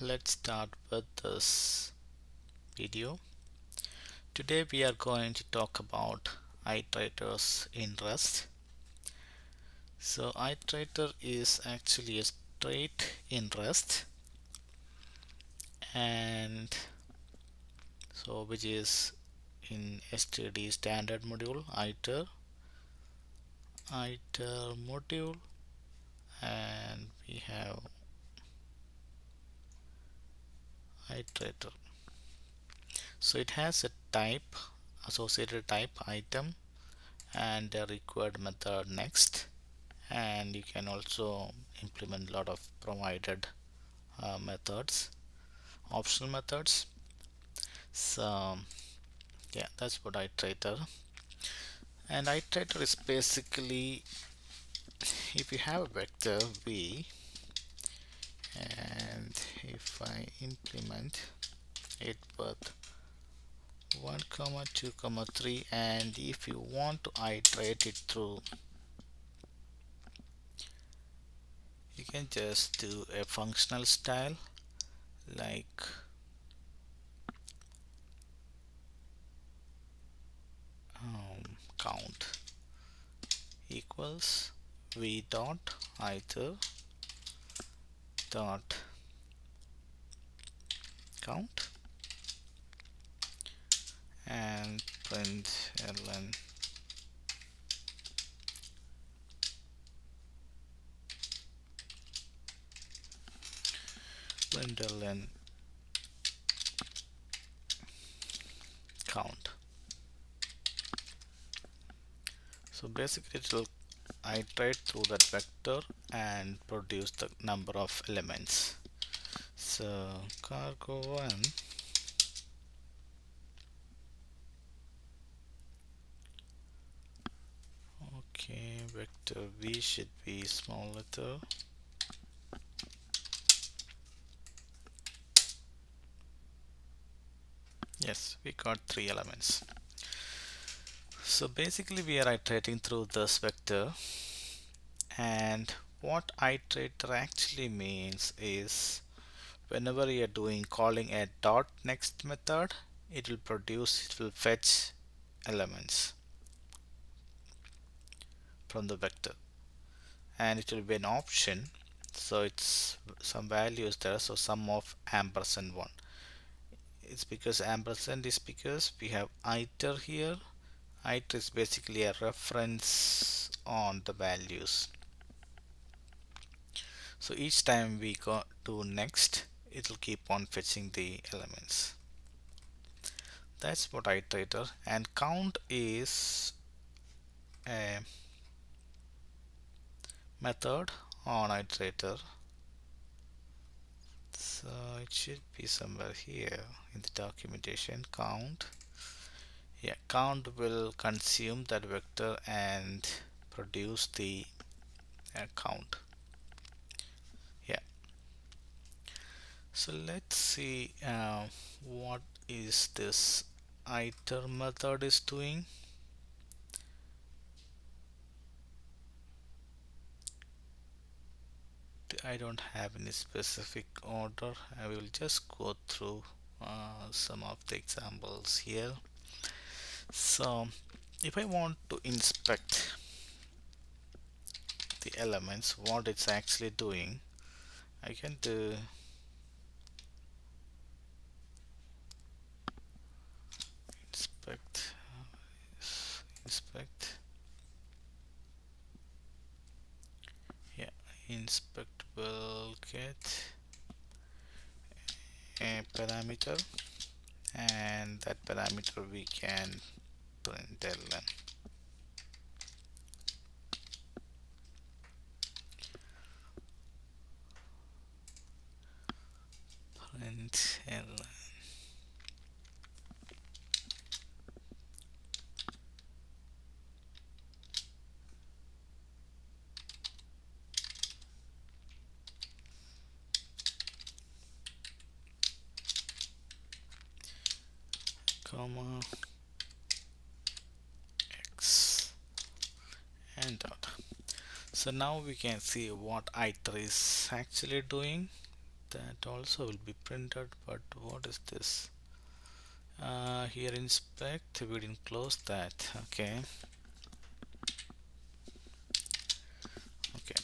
let's start with this video. Today we are going to talk about iterators in Rust. So iterator is actually a trait in Rust, and so which is in std standard module iter module, and we have iterator. So it has a type, associated type item, and a required method next, and you can also implement a lot of provided methods, optional methods. So yeah, that's what iterator. And iterator is basically, if you have a vector v, and if I implement it with 1 comma 2 comma 3, and if you want to iterate it through, you can just do a functional style like count equals v dot iter dot count, and print ln count. So basically it will iterate through that vector and produce the number of elements. So cargo 1, okay, vector v should be small letter. Yes, we got 3 elements. So basically we are iterating through this vector, and what iterator actually means is whenever you are doing calling a dot next method, it will fetch elements from the vector, and it will be an option, so it's some values there, so sum of ampersand 1. It's because ampersand is because we have iter here. Iter is basically a reference on the values, so each time we go to next, it will keep on fetching the elements. That's what iterator. And count is a method on iterator, so it should be somewhere here in the documentation. Count, yeah, count will consume that vector and produce the count. Yeah, so let's see what is this iter method is doing. I don't have any specific order. I will just go through some of the examples here. So if I want to inspect the elements, what it's actually doing, I can do inspect, yeah, inspect will get a parameter, and that parameter we can print ln. Print ln. Comma x and dot. So now we can see what iter is actually doing. that also will be printed, but what is this? Here inspect, we didn't close that. Okay, okay,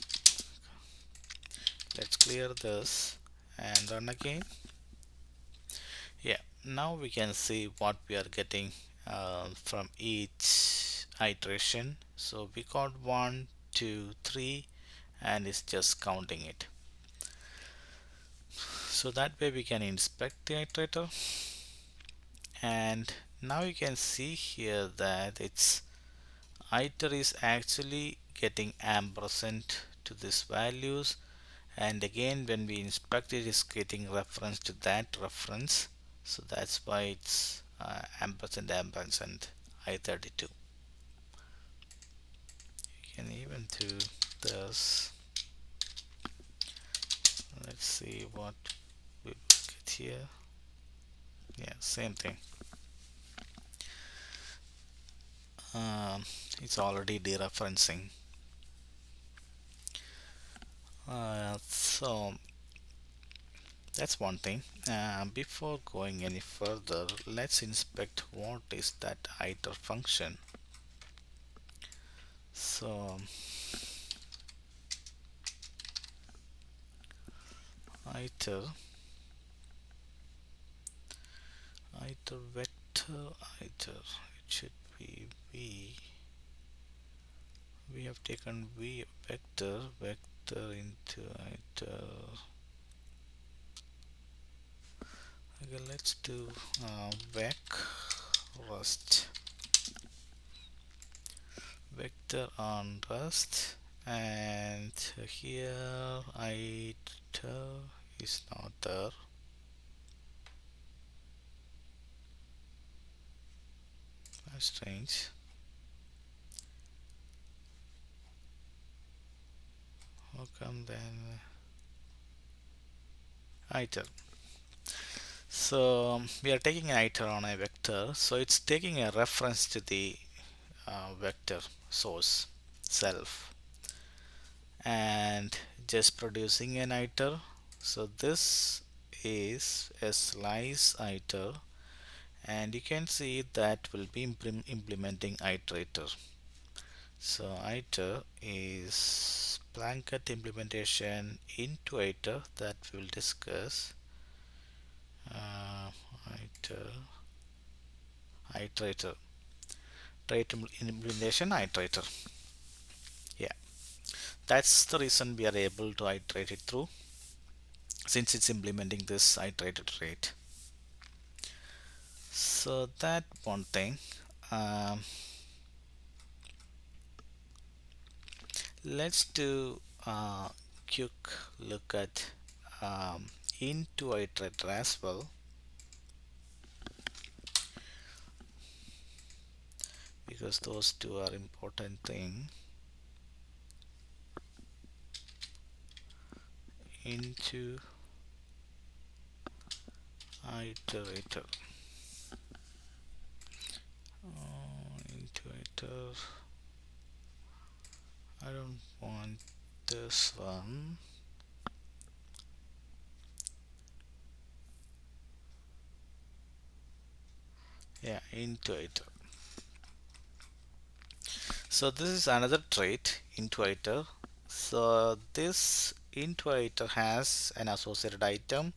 let's clear this and run again. Yeah, now we can see what we are getting from each iteration. So we got 1 2 3 and it's just counting it. So that way we can inspect the iterator, and now you can see here that its iter is actually getting ampersand to these values, and again when we inspect it is getting reference to that reference. So that's why it's ampersand ampersand I32. You can even do this. Let's see what we get here. Yeah, same thing. It's already dereferencing. So that's one thing. Before going any further, let's inspect what is that iter function. So iter vector iter, it should be v. We have taken v vector into iter. Okay, let's do vec rust vector on rust, and here iter is not there. That's strange. How come then iter? So we are taking an iter on a vector, so it's taking a reference to the vector source self and just producing an iter. So this is a slice iter, and you can see that will be implementing iterator. So iter is blanket implementation into iter that we'll discuss. Iter iterator, trait implementation iterator. Yeah, that's the reason we are able to iterate it through, since it's implementing this iterated trait. So that one thing. um, let's do a quick look at into iterator as well, because those two are important thing. Into iterator, into iter, I don't want this one. Yeah, into iter. So this is another trait, into iter. So this into iter has an associated item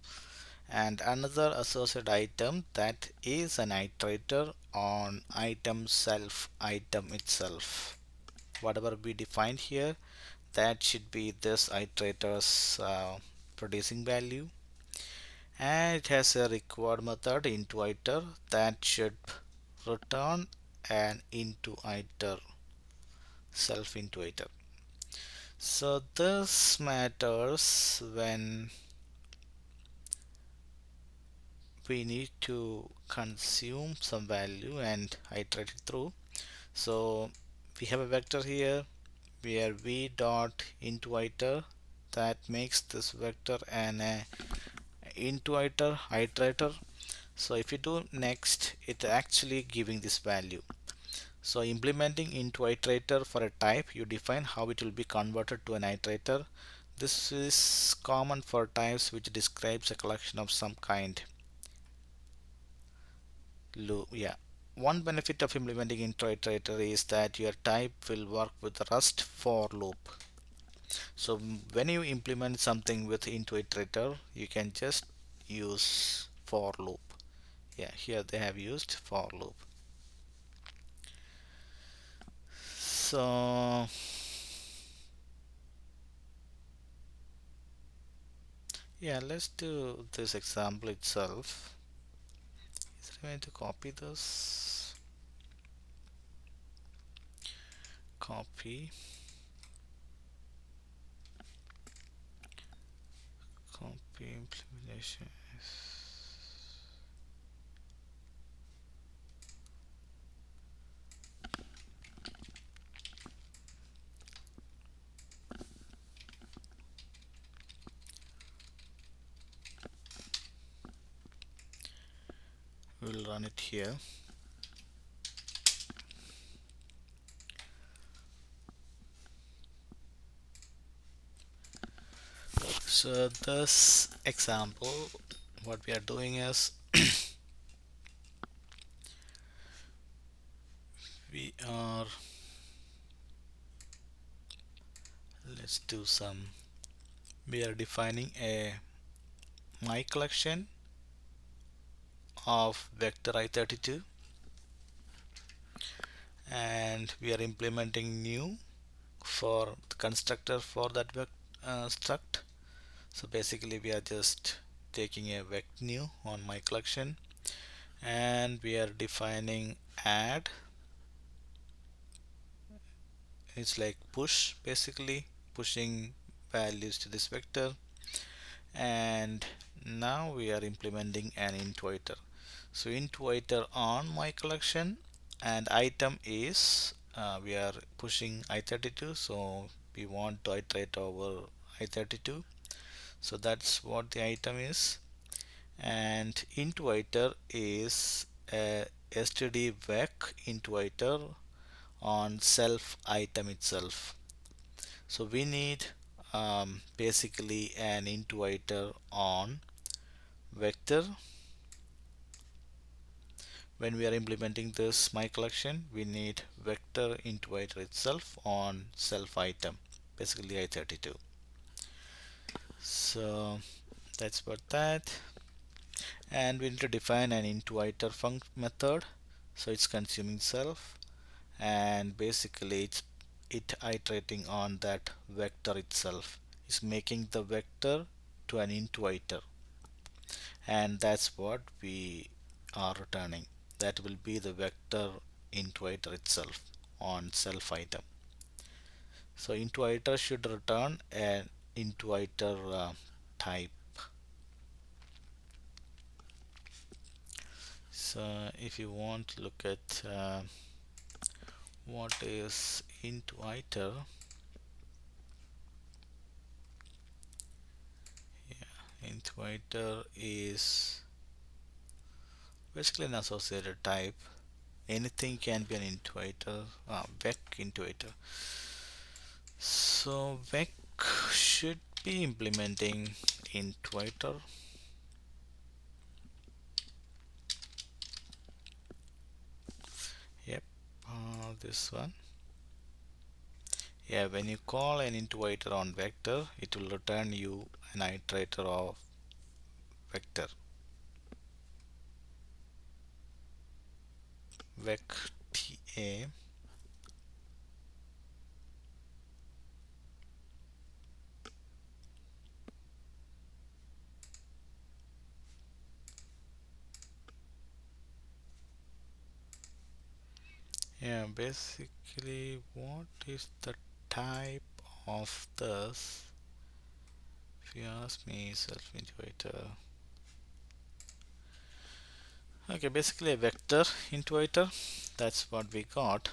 and another associated item that is an iterator on item self, item itself. Whatever we defined here, that should be this iterator's producing value, and it has a required method into iter that should return an into iter, self into iter. So this matters when we need to consume some value and iterate it through. So we have a vector here where v dot into iter, that makes this vector an into iter iterator. So if you do next, it actually giving this value. So implementing into iterator for a type, you define how it will be converted to an iterator. This is common for types which describes a collection of some kind. Loop, yeah. One benefit of implementing into iterator is that your type will work with the Rust for loop. So when you implement something with into iterator, you can just use for loop. Yeah, here they have used for loop. So yeah, let's do this example itself. Is it going to copy this? Copy, copy implementation. We'll run it here. So this example, what we are doing is we are, let's do some, we are defining a my collection of vector I32, and we are implementing new for the constructor for that struct. So basically we are just taking a vect new on my collection, and we are defining add. It's like push, basically pushing values to this vector. And now we are implementing an iterator. So iterator on my collection, and item is we are pushing I32, so we want to iterate over I32. So that's what the item is. And iterator is a std vec iterator on self item itself. So we need basically an iterator on vector. When we are implementing this my collection, we need vector iterator itself on self item, basically I32. So that's about that. And we need to define an iterator func method. So it's consuming self, and basically it iterating on that vector itself. It's making the vector to an iterator, and that's what we are returning. That will be the vector iterator itself on self item. So iterator should return an iterator type. So if you want to look at what is iterator, yeah, iterator is basically an associated type. Anything can be an iterator, vec iterator. So vec should be implementing iterator. Yep, this one. Yeah, when you call an iterator on vector, it will return you an iterator of vector. Vec ta. Yeah, basically what is the type of this? If you ask me, self iterator. Okay, basically a vector iterator. That's what we got.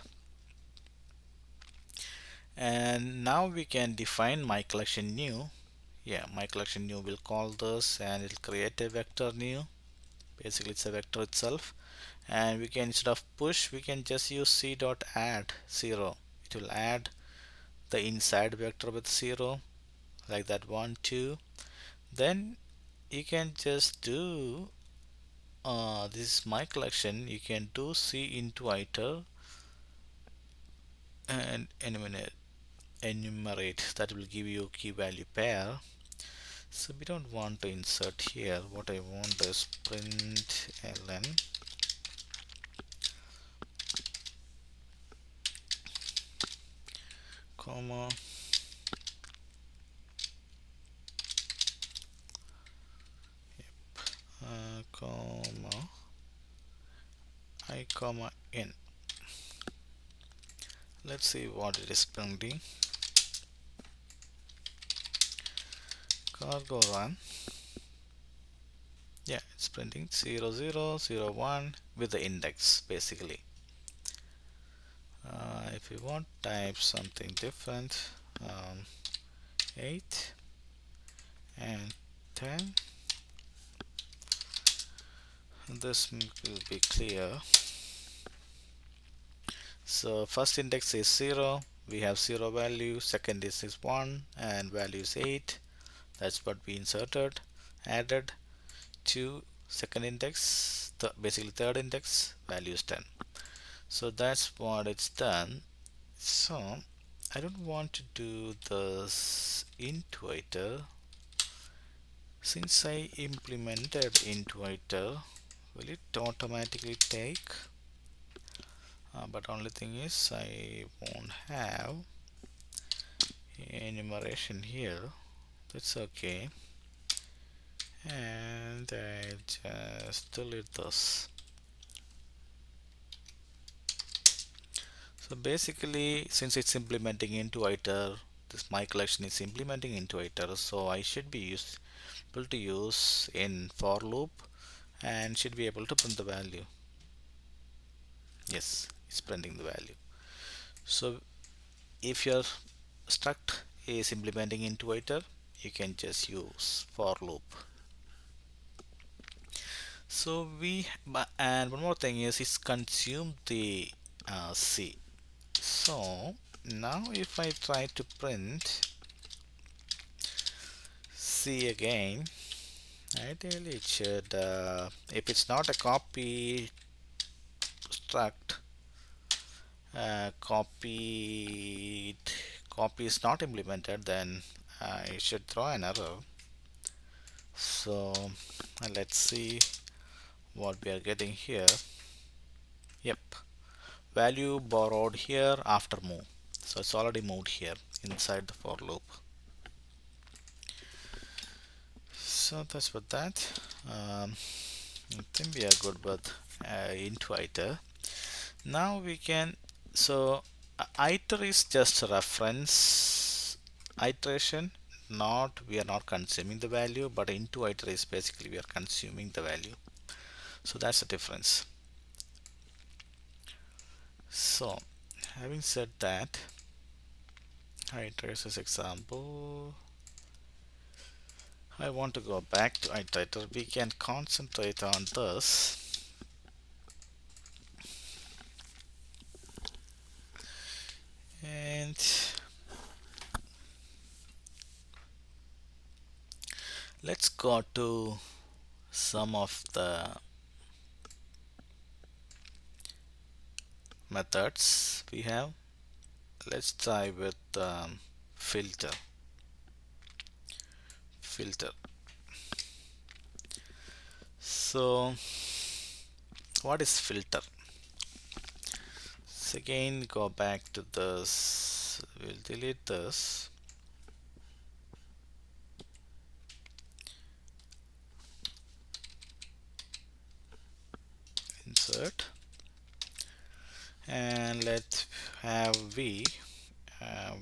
And now we can define my collection new. Yeah, my collection new will call this, and it'll create a vector new. Basically it's a vector itself, and we can, instead of push, we can just use c dot add 0. It will add the inside vector with 0, like that, 1 2. Then you can just do this is my collection. You can do C into iter and enumerate. That will give you key value pair. So we don't want to insert here. What I want is print ln comma comma I comma n. Let's see what it is printing. Cargo run. Yeah, it's printing 0 0 0 1 with the index basically. If you want type something different, 8 and 10, this will be clear. So first index is 0, we have 0 value, second is 1 and value is 8. That's what we inserted, added to second index, basically third index, value is 10. So that's what it's done. So I don't want to do this Iterators. Since I implemented Iterators, will it automatically take? But only thing is I won't have enumeration here. That's okay. And I just delete this. So basically, since it's implementing into iter, this my collection is implementing into iter, so I should be able to use in for loop and should be able to print the value. Yes, it's printing the value. So if your struct is implementing into iter, you can just use for loop. So and one more thing is it's consumed the C. So now if I try to print C again, ideally it should, if it's not a copy struct, copy is not implemented, then I should throw an error. So let's see what we are getting here. Yep, value borrowed here after move, so it's already moved here inside the for loop. So that's what that. I think we are good with Iterators. Now we can, so iter is just a reference iteration, not, we are not consuming the value, but into iter is basically we are consuming the value. So that's the difference. So having said that, Iterators example, I want to go back to Iterator. We can concentrate on this. And let's go to some of the methods we have. Let's try with filter. So what is filter? So again, go back to this, we'll delete this. Insert, and let's have v.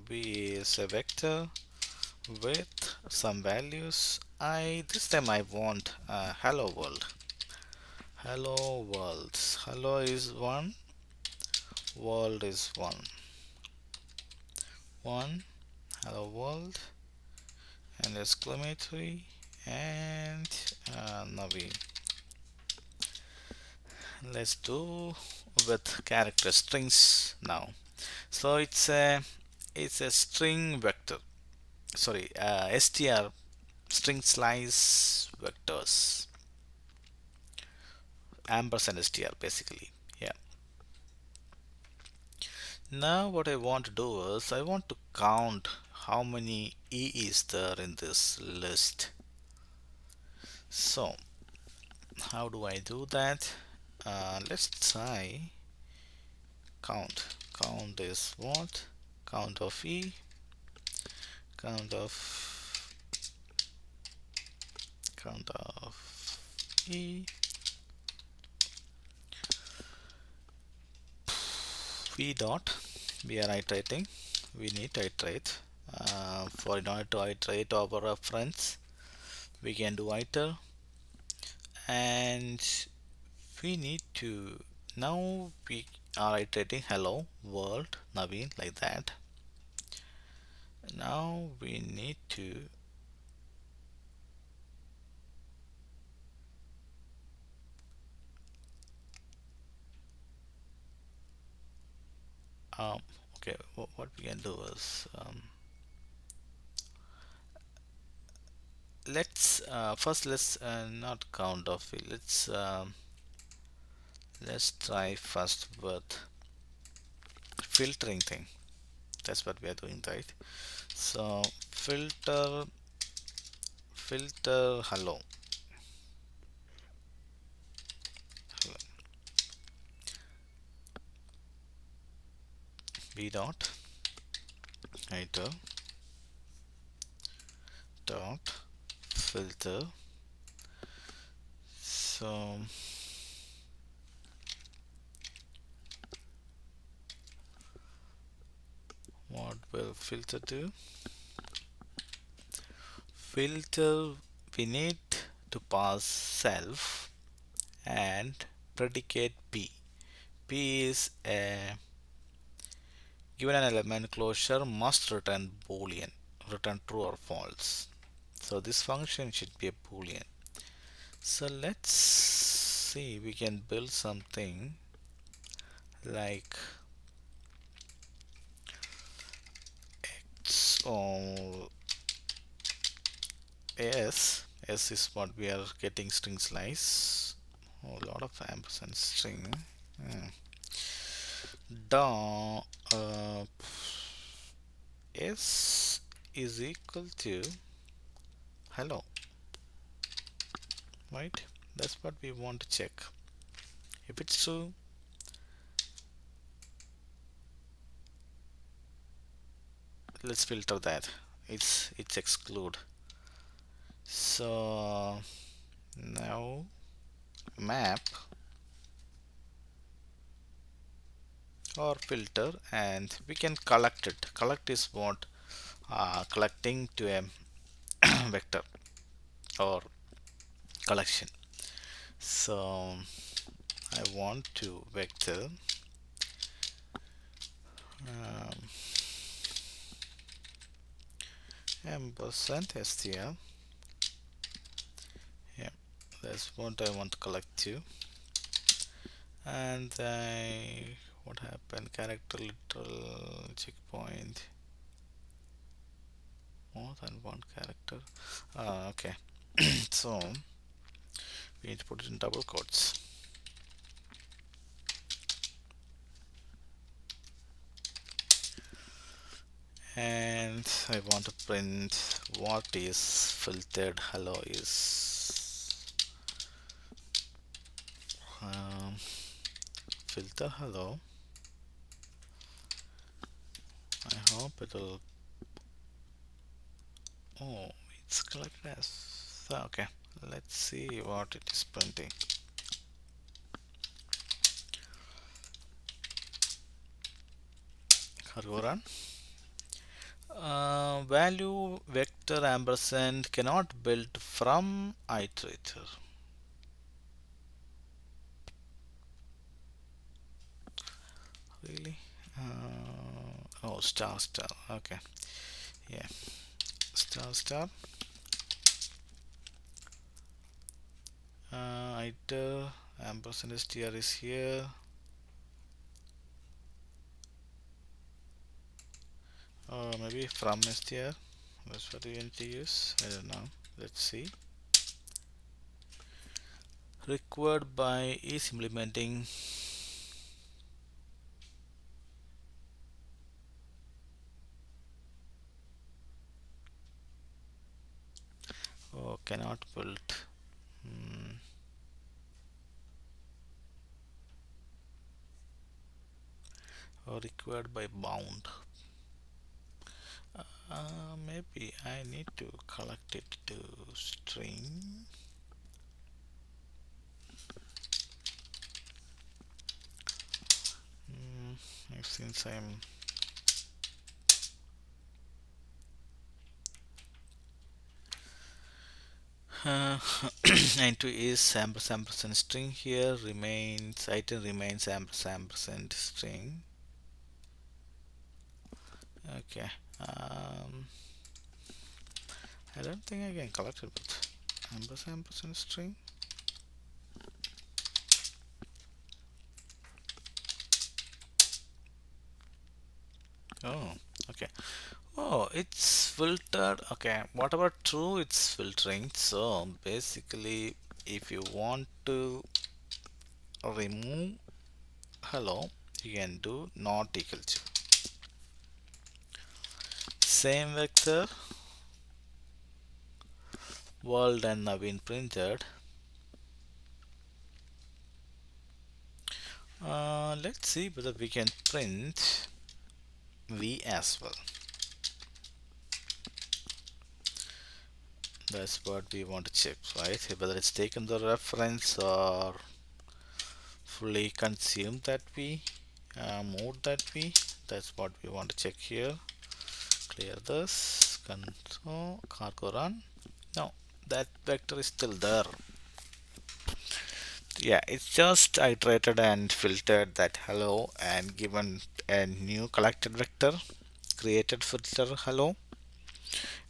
V is a vector with some values. This time I want hello world. Hello world. Hello is 1, world is 1. Hello world, and exclamatory, and Naveen. Let's do with character strings now. So it's a string vector. sorry, str string slice vectors, ampersand str basically. Yeah. Now what I want to do is I want to count how many e is there in this list. So how do I do that? Let's try count. Count is what? Count of e, count of count of e, v dot. We are iterating. We need to iterate. For in order to iterate our reference, we can do iter, and we need to, now we are iterating hello world Naveen like that. Now we need to um, okay, what we can do is let's first let's not count off it. Let's try first with filtering thing. That's what we are doing, right? So filter hello, b dot iter dot filter. So what will filter do? Filter, we need to pass self and predicate p. P is a given an element closure must return boolean, return true or false. So this function should be a boolean. So let's see, we can build something like so s is what we are getting string slice. Oh, a lot of ampersand string. Hmm. Da s is equal to hello, right? That's what we want to check. If it's true, let's filter that. It's exclude. So now map or filter, and we can collect it. Collect is what collecting to a vector or collection. So I want to vector um, ampersand str. Yeah, that's what I want to collect to. And I, what happened? Character literal checkpoint. More than one character. Okay. So we need to put it in double quotes. And I want to print what is filtered hello is um, filter hello. I hope it'll, oh, it's collected as so, okay, let's see what it is printing. Cargo run. Value vector ampersand cannot build from iterator. Really? Oh, star star. Okay. Yeah. Star star. Iter ampersand str is here. Or maybe from str. That's what we need to use. I don't know. Let's see. Required by is implementing. Oh, cannot build. Hmm. Or required by bound. Maybe I need to collect it to string. Since I'm into is ampersand string here remains item remains ampersand string. Okay. Um, I don't think I can collect it with ampersand string. Oh, okay. Oh, it's filtered. Okay, whatever true, it's filtering. So basically, if you want to remove hello, you can do not equal to same vector world and now been printed. Let's see whether we can print v as well. That's what we want to check, right? Whether it's taken the reference or fully consumed that v, moved that v. That's what we want to check here. Clear this, control, cargo run. No, that vector is still there. Yeah, it's just iterated and filtered that hello and given a new collected vector, created filter hello,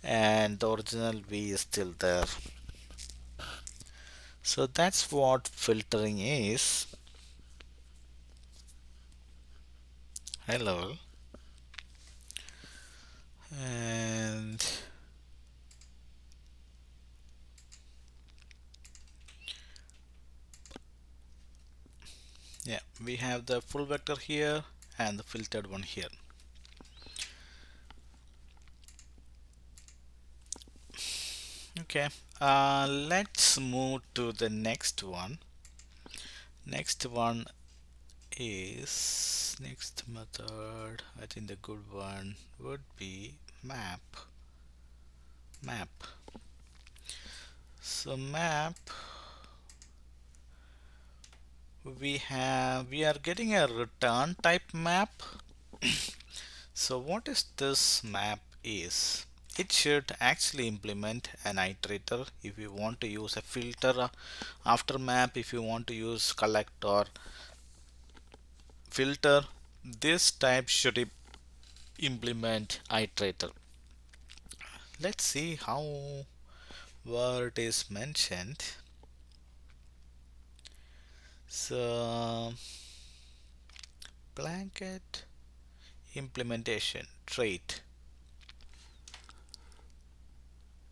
and the original v is still there. So that's what filtering is. Hello, and yeah, we have the full vector here and the filtered one here. Okay, let's move to the next one. Next one is next method. I think the good one would be map. So map, we are getting a return type map. So what is this map is? It should actually implement an iterator if you want to use a filter after map, if you want to use collect or filter. This type should implement iterator. Let's see how where it is mentioned. So blanket implementation trait.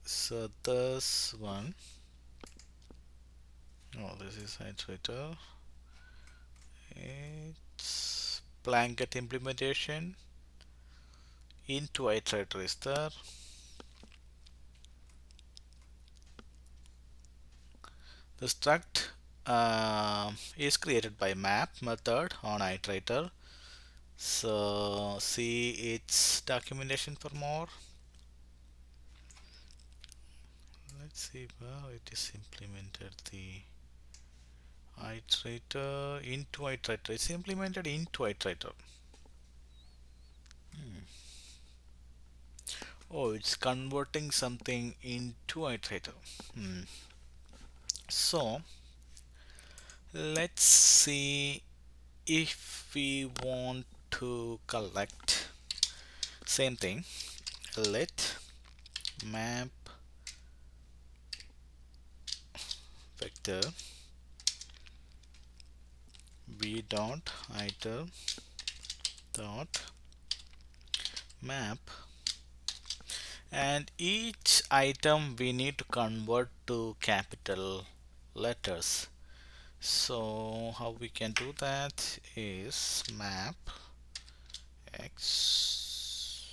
So this one, oh, this is iterator. It's blanket implementation into iterator is there. The struct is created by map method on iterator. So see its documentation for more. Let's see where it is implemented. The iterator into iterator. It's implemented into iterator. Oh, it's converting something into iterator. So let's see if we want to collect same thing. Let map vector v dot iter dot map, and each item we need to convert to capital letters. So how we can do that is map x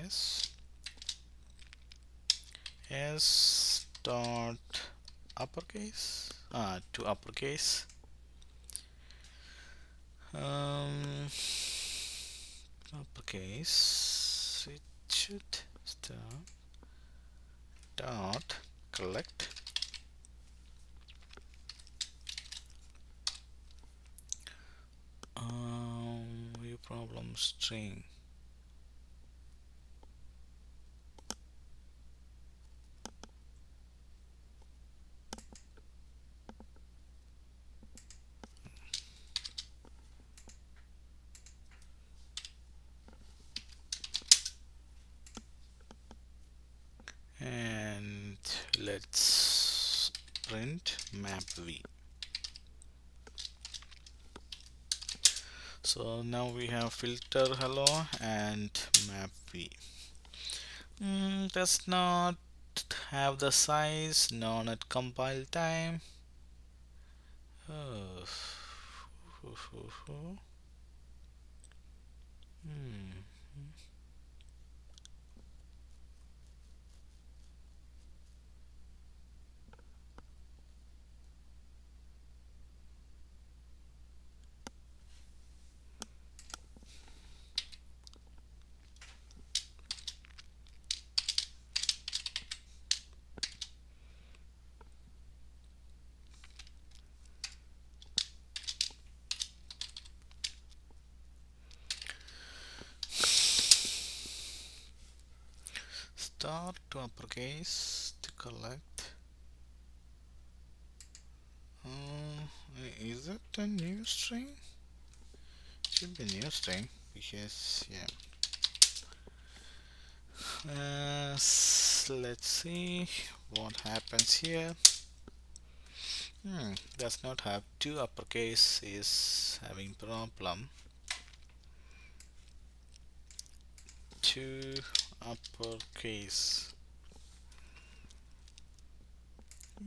s s dot uppercase to uppercase, um, uppercase it should start dot collect view problem string. And let's print map v. So now we have filter hello and map v. Does not have the size, none at compile time. Oh. Hmm. Start to uppercase to collect. Is it a new string? Should be new string because yeah. Let's see what happens here. Does not have two uppercase, is having problem. Two uppercase.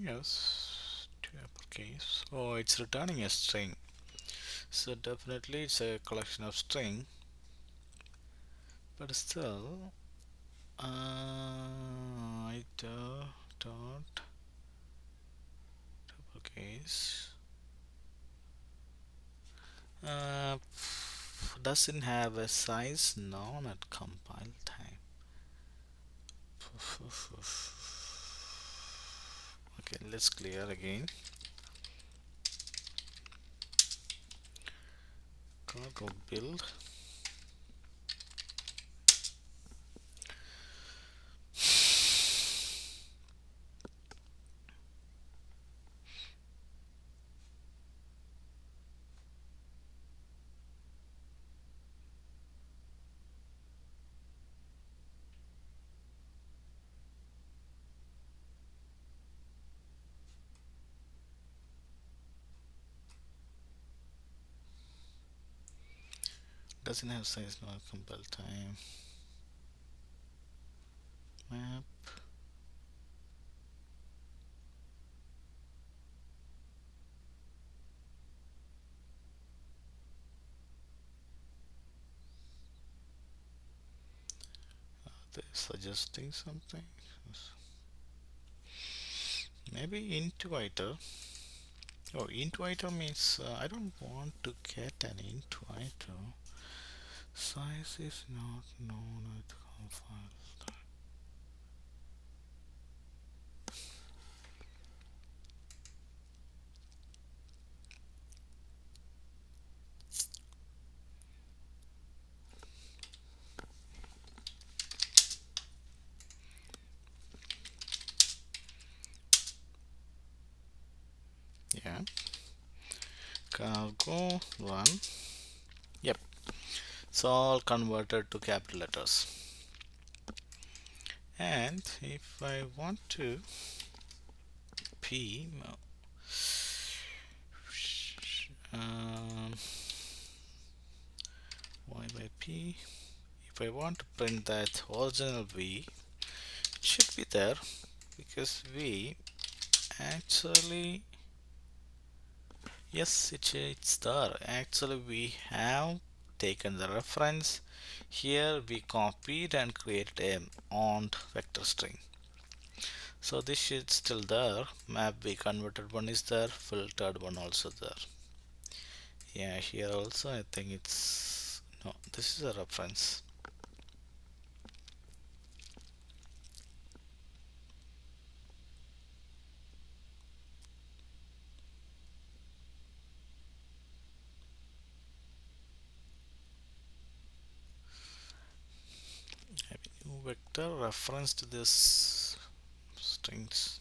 Yes, two uppercase. Oh, it's returning a string. So definitely it's a collection of string. But still, iter dot uppercase doesn't have a size known at compile time. Okay, let's clear again. Cargo build. Doesn't have size known at compile time. Map. They're suggesting something. Maybe into iter. Oh, into iter means I don't want to get an into iter. Size is not known at compile time. Yeah. Cargo one. Yep. It's all converted to capital letters. And if I want to p y by p, if I want to print that original V, it should be there because V actually, yes, it's there. Actually, we have taken the reference. Here we copied and created a ont vector string. So this should still there. Map we converted one is there. Filtered one also there. Yeah, here also I think it's no. This is a reference. New vector reference to this strings.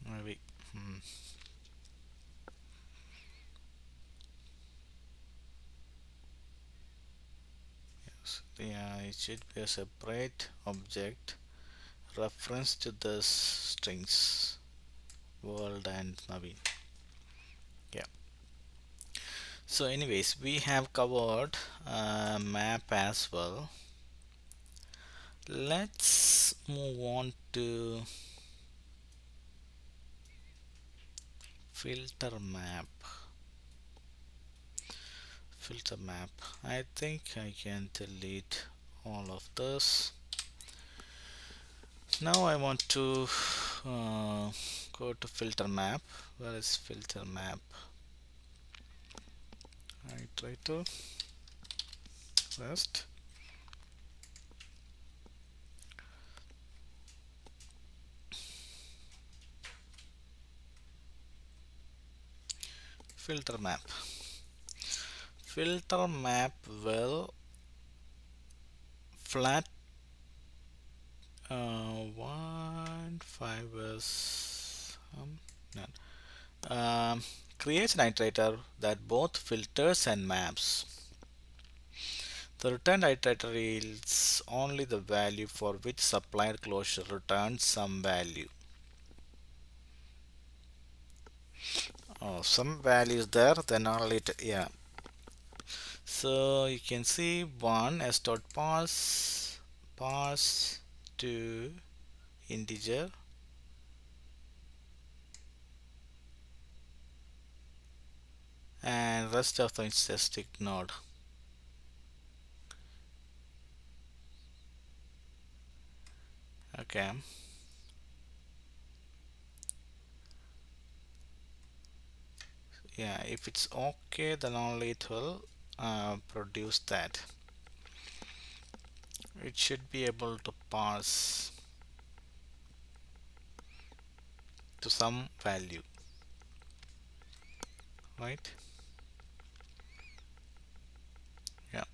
Maybe. Hmm. Yes. Yeah, it should be a separate object reference to the strings world and Naveen. Yeah. So, anyways, we have covered map as well. Let's move on to filter map. Filter map. I think I can delete all of this. Now I want to go to filter map. Where is filter map? Iterator first. Filter map. Filter map will flat 1 5 is none. Creates an iterator that both filters and maps. The returned iterator yields only the value for which supplier closure returns some value. Oh, some value is there, then only it, yeah. So you can see one s dot parse to integer and rest of the statistic node. Okay. Yeah, if it's okay, then only it will produce that. It should be able to parse to some value, right? Yeah,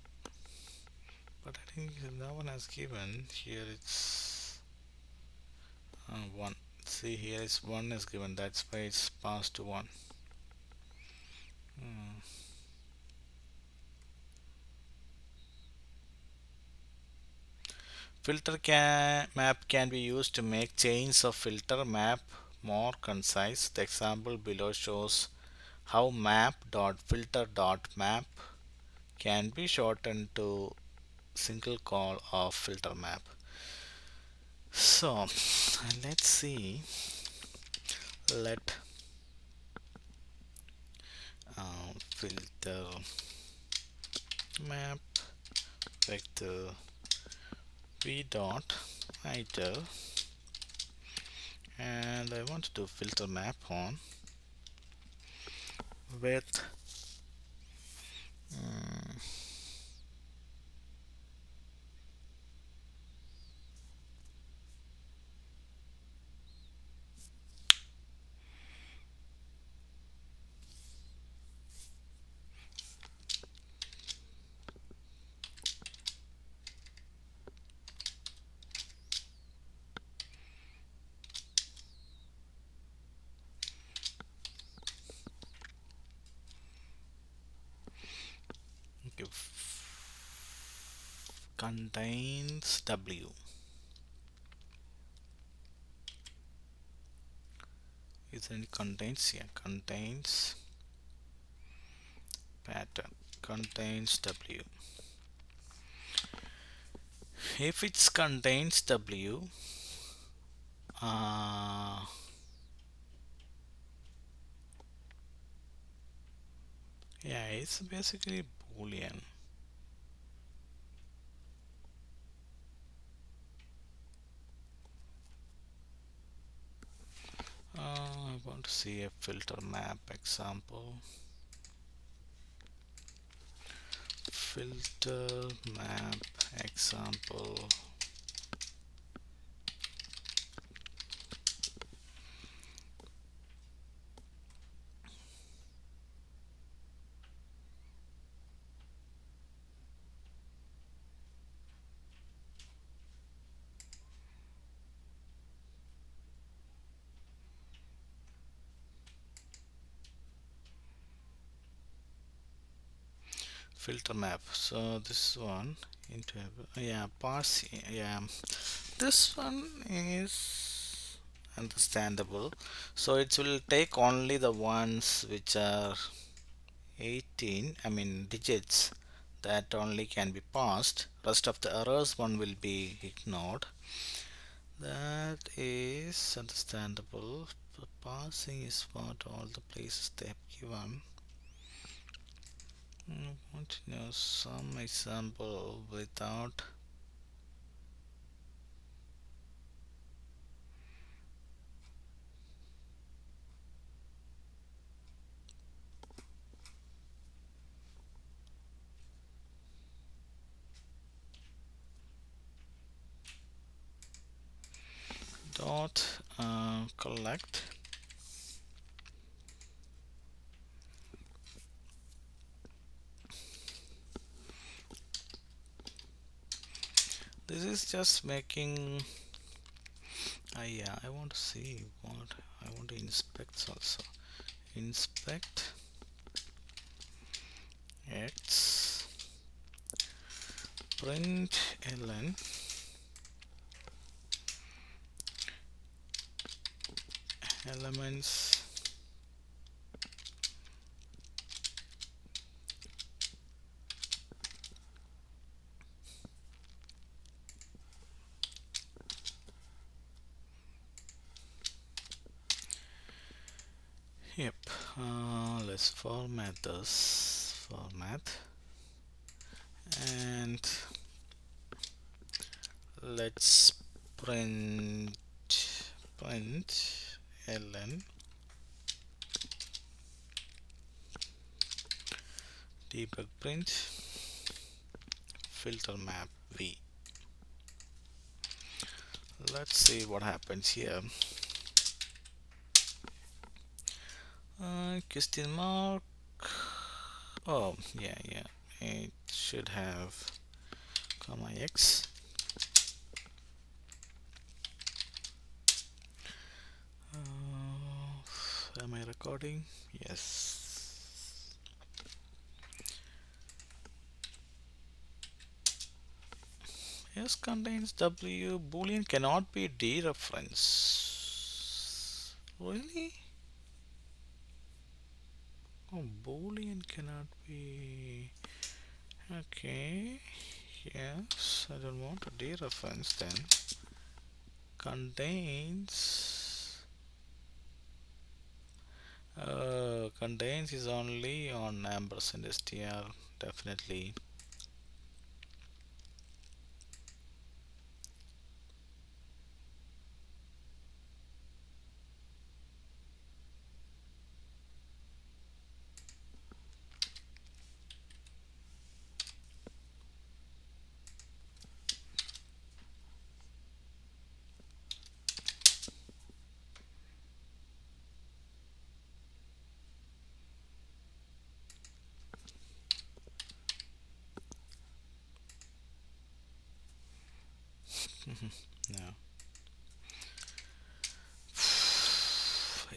but I think that one has given here it's 1. See, here is 1 is given, that's why it's passed to 1. Hmm. Map can be used to make chains of filter map more concise. The example below shows how map.filter.map can be shortened to single call of filter map. So let's see. Let filter map vector v dot iter, and I want to do filter map on with contains w. Is there any contains? Yeah, contains pattern, contains w. If it contains W, uh, yeah, it's basically Boolean. I want to see a filter map example. Filter map example. Filter map. So this one into yeah, parse, yeah, this one is understandable. So it will take only the ones which are 18, I mean digits, that only can be passed. Rest of the errors one will be ignored. That is understandable. The parsing is what all the places they have given. I want to know some example without. Dot collect. This is just making. Yeah, I want to see what I want to inspect also. Inspect x print ln elements. Yep. Let's format this. Format and let's print ln debug print filter map v. Let's see what happens here. Question mark. Oh yeah, yeah, it should have comma x. Am I recording? Yes. Yes, contains W. Boolean cannot be dereference. Really? Oh, Boolean cannot be. Okay. Yes, I don't want a dereference then. Contains. Contains is only on ampersand str. Definitely. No.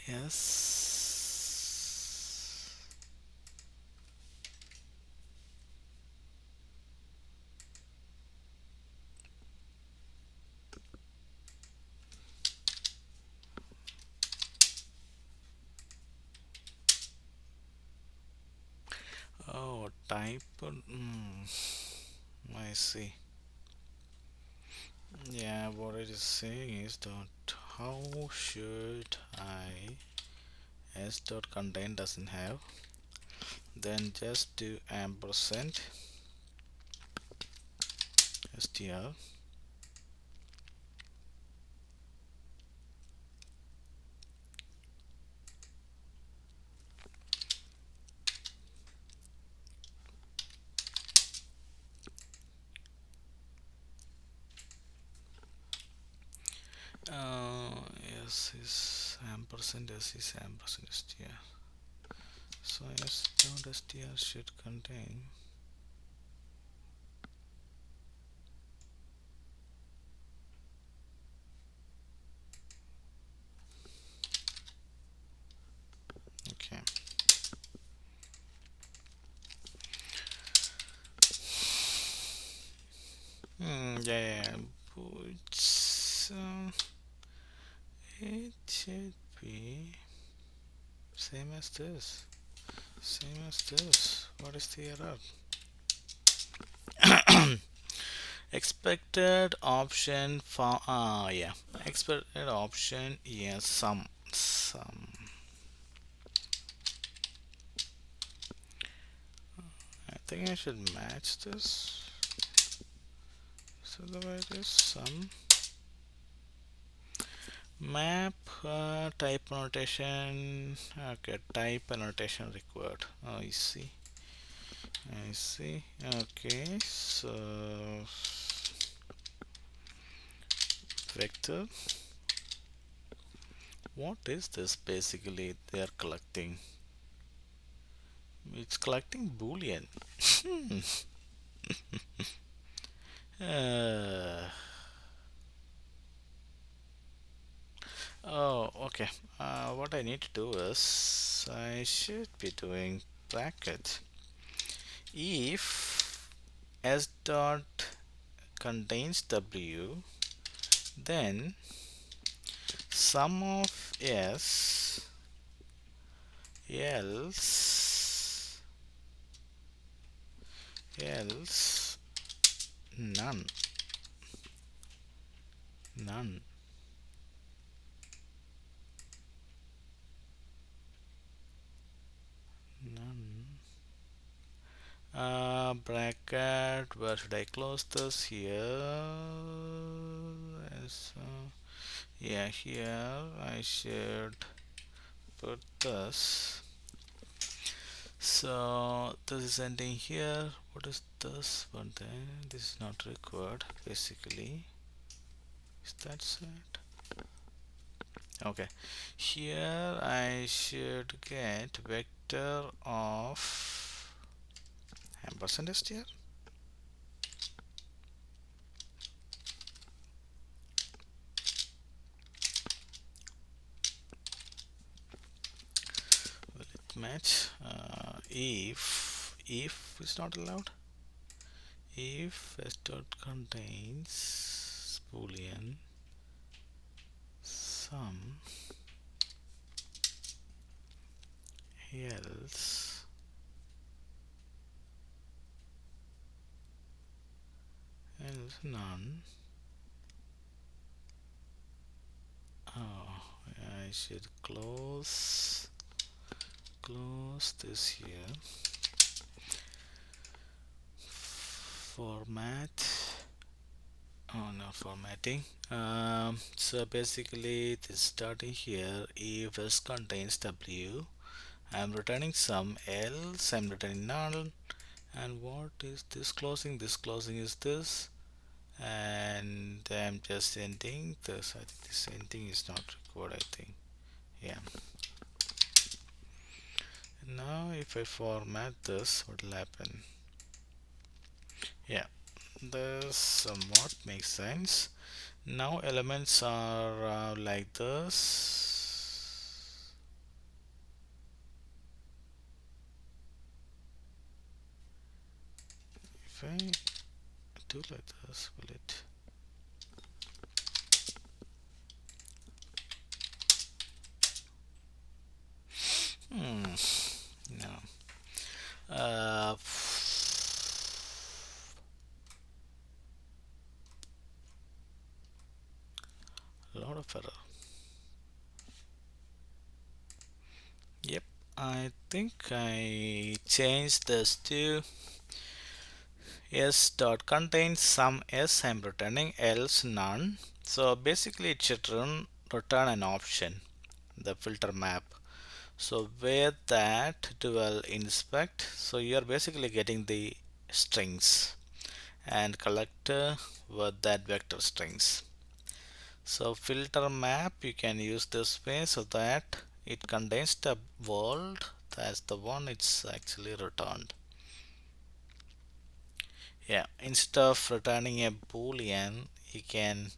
Yes. Oh, type. I see. Yeah, what it is saying is that how should I s dot contain doesn't have, then just do ampersand str. S is ampersand, s is ampersand str. So s dot str should contain. Okay. Yeah. But it should be same as this. Same as this. What is the error? Expected option for yeah. Expected option, yes, some. I think I should match this. So the way it is some map type annotation. Okay, type annotation required. Oh, I see. I see. Okay, so vector. What is this basically? They are collecting. It's collecting boolean. Hmm. Uh, oh, okay. What I need to do is I should be doing bracket if s dot contains w, then sum of s else none, none. None. Bracket, where should I close this? Here. Yes, yeah, here I should put this. So this is ending here. What is this one then? This is not required basically. Is that set? Okay. Here I should get vector of ampersand str. Will it match? If is not allowed. If s dot contains boolean sum else none. Oh, I should close this here. Format. Oh, not formatting. So basically this starting here, if s contains w, I'm returning some, else I'm returning null. And what is this closing? This closing is this, and I'm just ending this. I think this ending is not required, I think. Yeah. Now if I format this, what will happen? Yeah, this somewhat makes sense. Now elements are like this. If I do like this, will it? Hmm. No. Uh, of error. Yep, I think I changed this to s dot contains some s I'm returning, else none. So basically it should return an option, the filter map. So where that dual inspect, so you're basically getting the strings and collector with that vector strings. So filter map you can use this way so that it contains the world. That's the one it's actually returned. Yeah, instead of returning a boolean, you can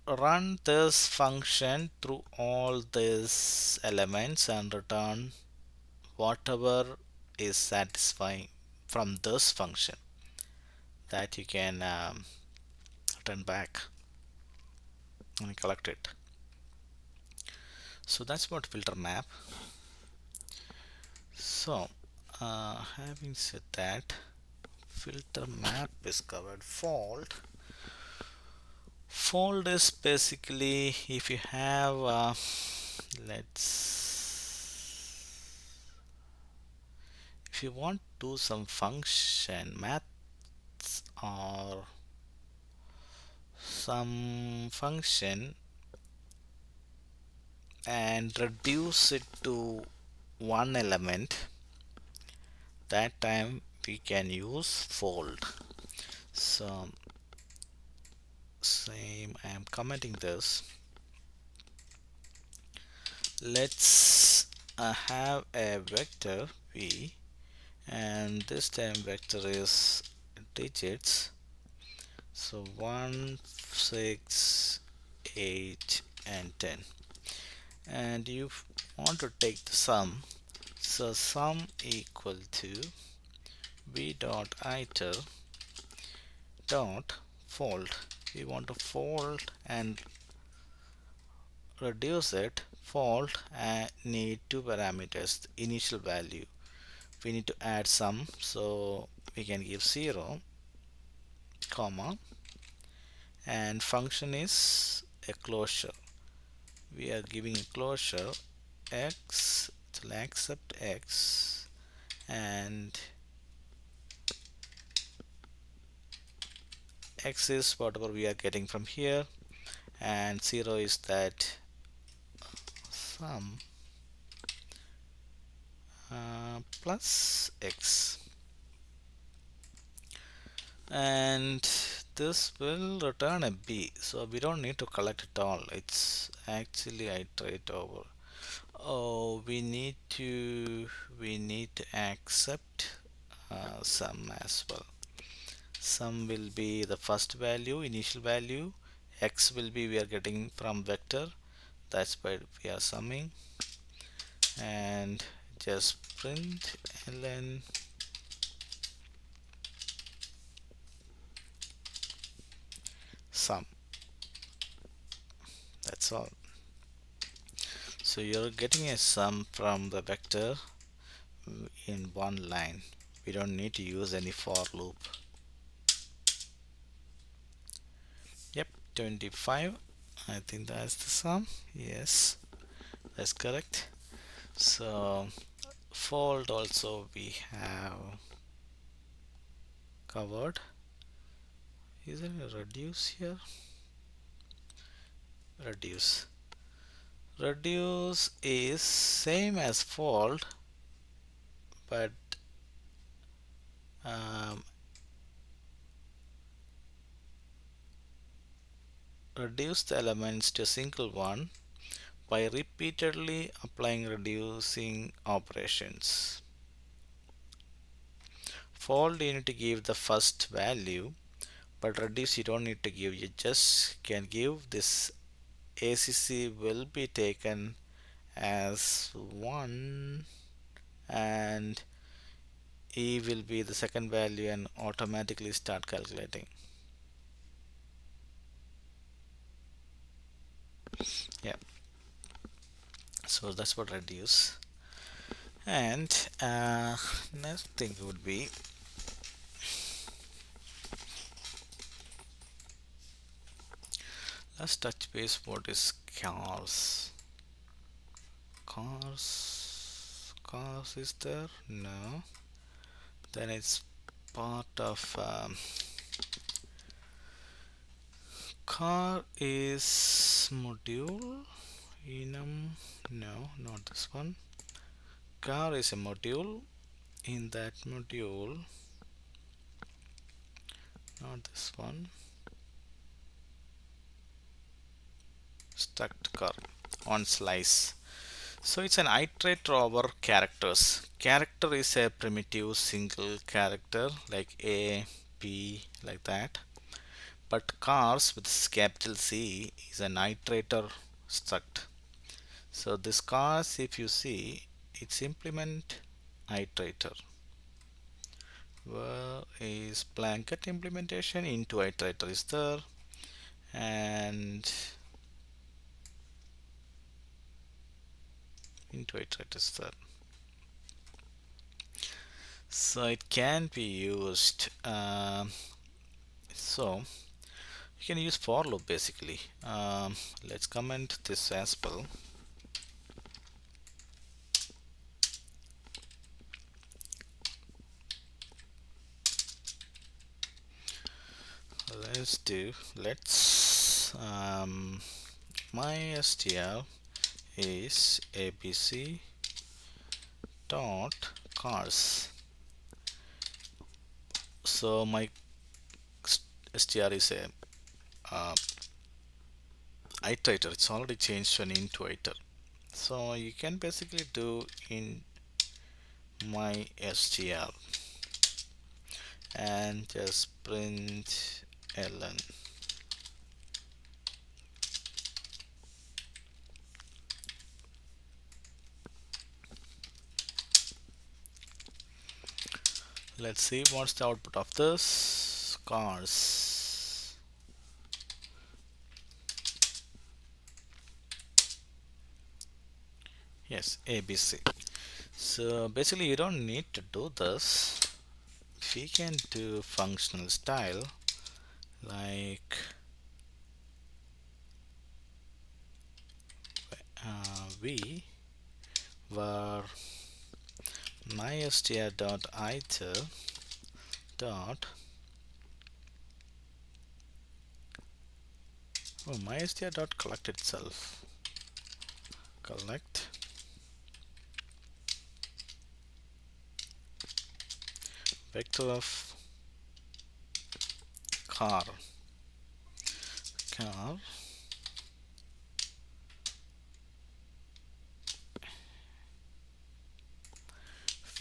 run this function through all these elements and return whatever is satisfying from this function that you can return back and collect it. So that's what filter map. So having said that, filter map is covered. Fold is basically if you have let's if you want to do some function maths or some function and reduce it to one element, that time we can use fold. So same, I am commenting this. Let's have a vector v, and this time vector is digits. So 1, 6, 8 and 10, and you want to take the sum. So sum equal to v dot iter dot fold. We want to fold and reduce it. Fold and need two parameters, initial value. We need to add sum, so we can give 0 comma, and function is a closure. We are giving a closure x, it will accept x, and x is whatever we are getting from here, and 0 is that sum plus x, and this will return a b. So we don't need to collect it all, it's actually iterate over. Oh, we need to accept sum as well. Sum will be the first value, initial value. X will be we are getting from vector, that's why we are summing, and just print ln sum. That's all. So you're getting a sum from the vector in one line. We don't need to use any for loop. Yep, 25. I think that's the sum. Yes, that's correct. So fold also we have covered. Is there a reduce here? Reduce. Reduce is same as fold, but um, reduce the elements to a single one by repeatedly applying reducing operations. Fold you need to give the first value, but reduce you don't need to give, you just can give this ACC will be taken as 1 and E will be the second value and automatically start calculating. Yeah, so that's what reduce. And next thing would be Let's touch base what is chars. Cars is there? No. Then it's part of car is module enum. No, not this one. Car is a module. In that module, not this one. Struct car on slice. So it's an iterator over characters. Character is a primitive single character like A, B, like that. But cars with capital C is an iterator struct. So this cars, if you see, it's implement iterator. Where is blanket implementation? Into iterator is there, and into iterator is there. So it can be used. So you can use for loop basically. Let's comment this as well. Let's my str is abc dot cars. So my str is a iterator. It's already changed to an into iter. So you can basically do in my str and just print ln. Let's see what's the output of this cars. Yes, ABC. So basically you don't need to do this. We can do functional style like v var mystr.iter dot mystr dot collect itself. Collect vector of car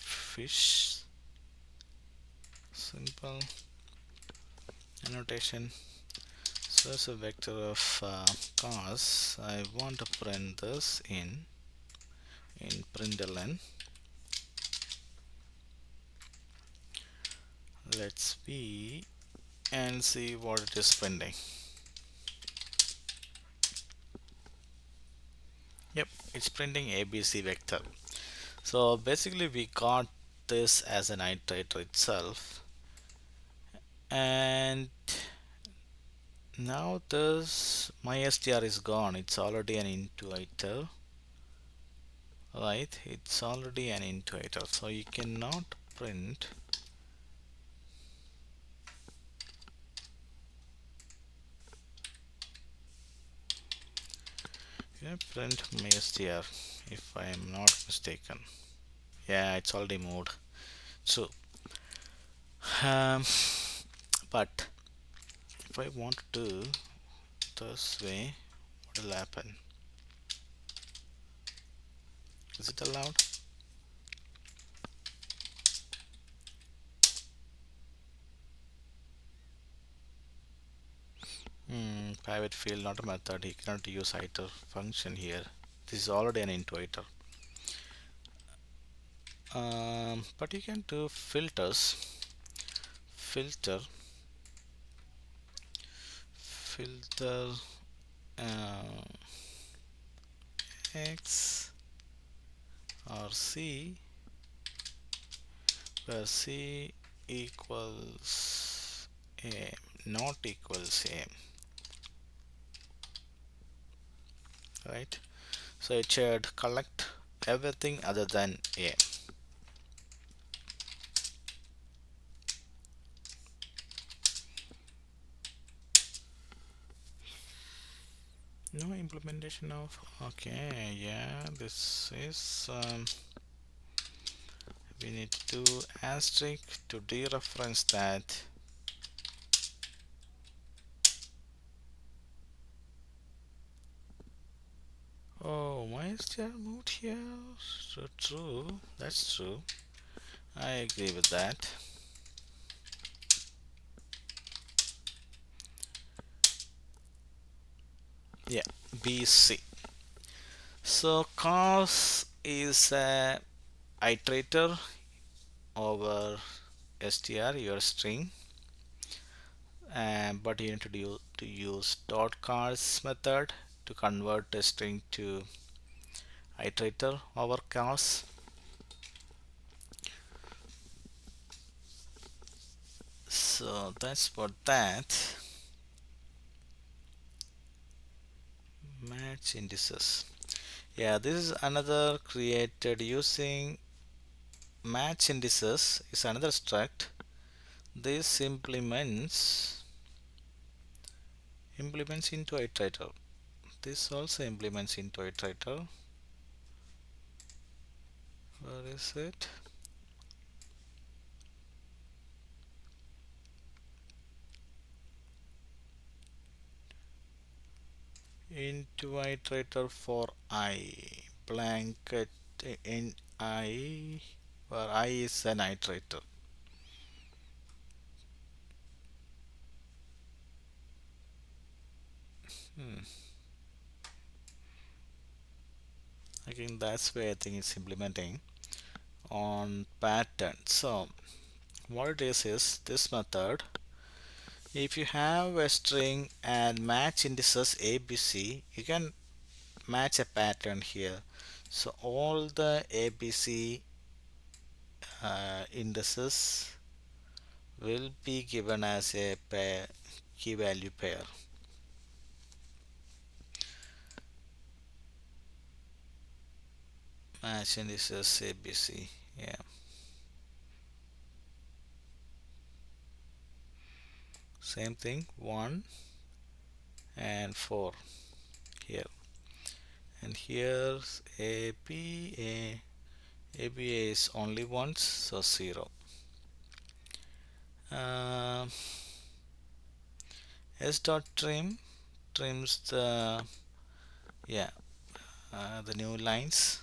fish simple annotation. So as a vector of cars, I want to print this in println. Let's be and see what it is printing. Yep, it's printing ABC vector. So basically we got this as an iterator itself, and now this mystr is gone. It's already an into iter, right? It's already an into iter, so you cannot print print mystr if I am not mistaken. Yeah, it's already moved. So but if I want to do this way, what will happen? Is it allowed? Private field, not a method. He cannot use iter function here. This is already an into iter. But you can do filters. Filter x or c, where c equals a, not equals a. right? So it should collect everything other than a. No implementation of, okay, yeah, this is we need to do asterisk to dereference that. Oh, why is there moved here? So true, that's true. I agree with that. Yeah, BC. So cars is a iterator over str, your string, but you need to use dot cars method to convert a string to iterator over cars. So that's for that. Match indices. Yeah, this is another created using match indices is another struct. This implements into iterator. This also implements into iterator. Where is it? Into iterator for I. Blanket in I, where I is an iterator. Hmm. I think that's where I think it's implementing on pattern. So what it is this method. If you have a string and match indices ABC, you can match a pattern here. So all the ABC indices will be given as a pair, key value pair. Match indices ABC. Yeah, same thing 1 and 4 here, and here's AB is only once, so 0. Uh, S dot trim trims the, yeah, the new lines,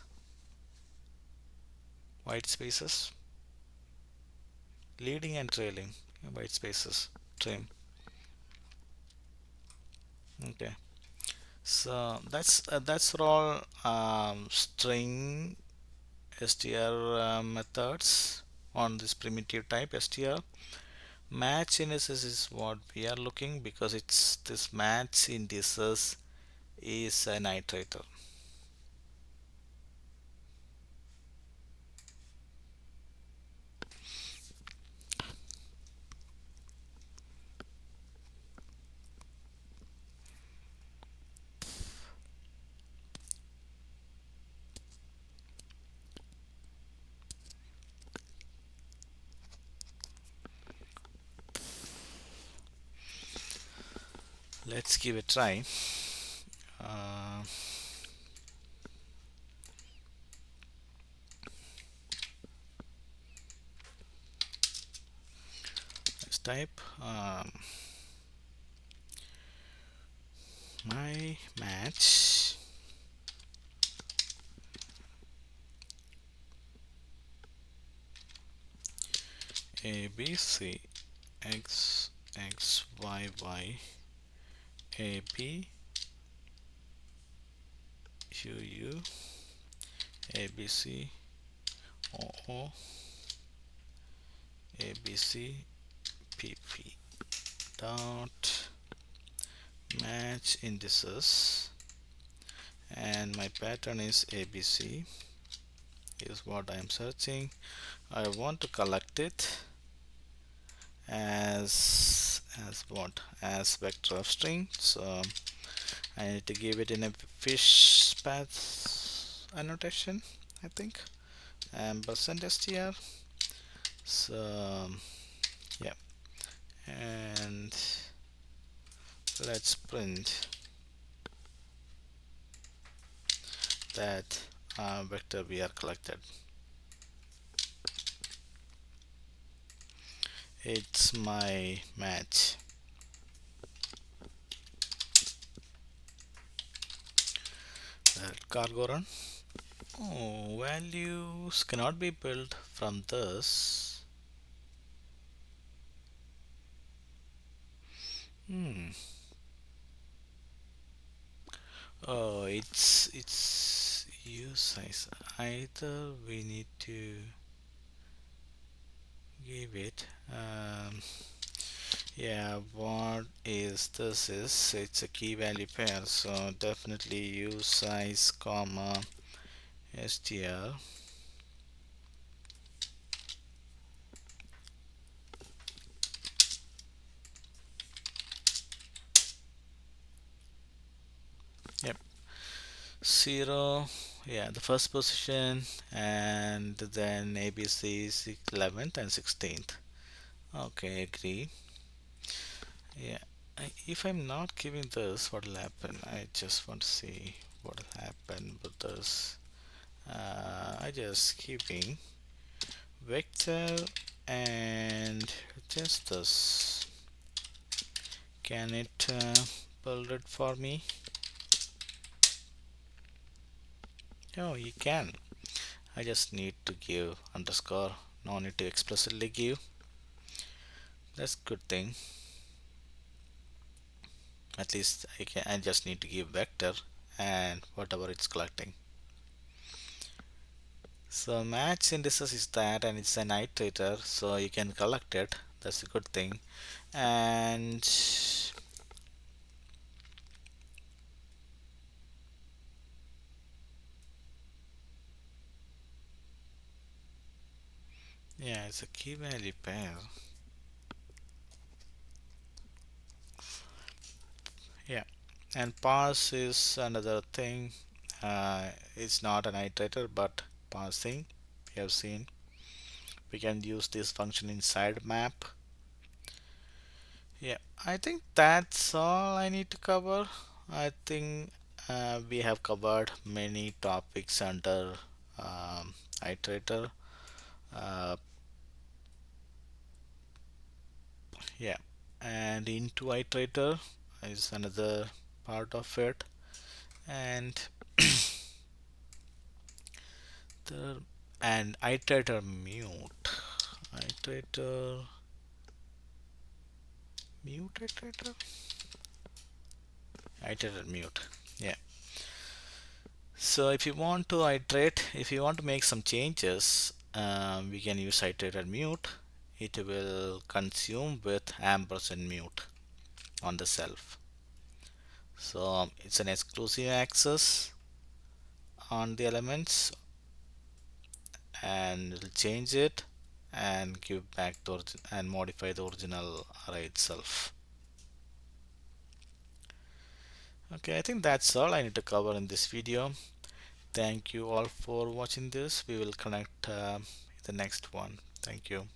white spaces, leading and trailing, white spaces, trim. Okay, so that's for all string str methods on this primitive type str. Match indices is what we are looking, because it's this match indices is an iterator. Let's give it a try. uh, let's type my match A B C X X Y Y A B U U A B C O O A B C P P dot match indices, and my pattern is ABC is what I am searching. I want to collect it as what, as vector of string. So I need to give it in a fish path annotation, I think, and %str. So yeah, and let's print that vector we are collected. It's my match. Cargo run. Oh, values cannot be built from this. Hmm. Oh, it's use size. Either we need to give it. Yeah, what is this is it's a key value pair, so definitely use size comma str. Yep, 0. Yeah, the first position, and then ABC is 11th and 16th. Okay, agree. Yeah, if I'm not giving this, what will happen? I just want to see what will happen with this. I just giving vector and just this. Can it build it for me? Oh, you can. I just need to give underscore. No need to explicitly give. That's good thing. At least I just need to give vector and whatever it's collecting. So match indices is that, and it's an iterator, so you can collect it. That's a good thing. And yeah, it's a key value pair. Yeah, and parse is another thing. It's not an iterator, but parsing. We have seen we can use this function inside map. Yeah, I think that's all I need to cover. I think we have covered many topics under iterator. Uh, yeah, and into iterator is another part of it, and the and iterator mute, iterator iterator, iterator mute. Yeah. So if you want to iterate, if you want to make some changes, we can use iterator mute. It will consume with ampersand mute on the self. So it's an exclusive access on the elements, and it'll change it and give back the and modify the original array itself. Okay, I think that's all I need to cover in this video. Thank you all for watching this. We will connect the next one. Thank you.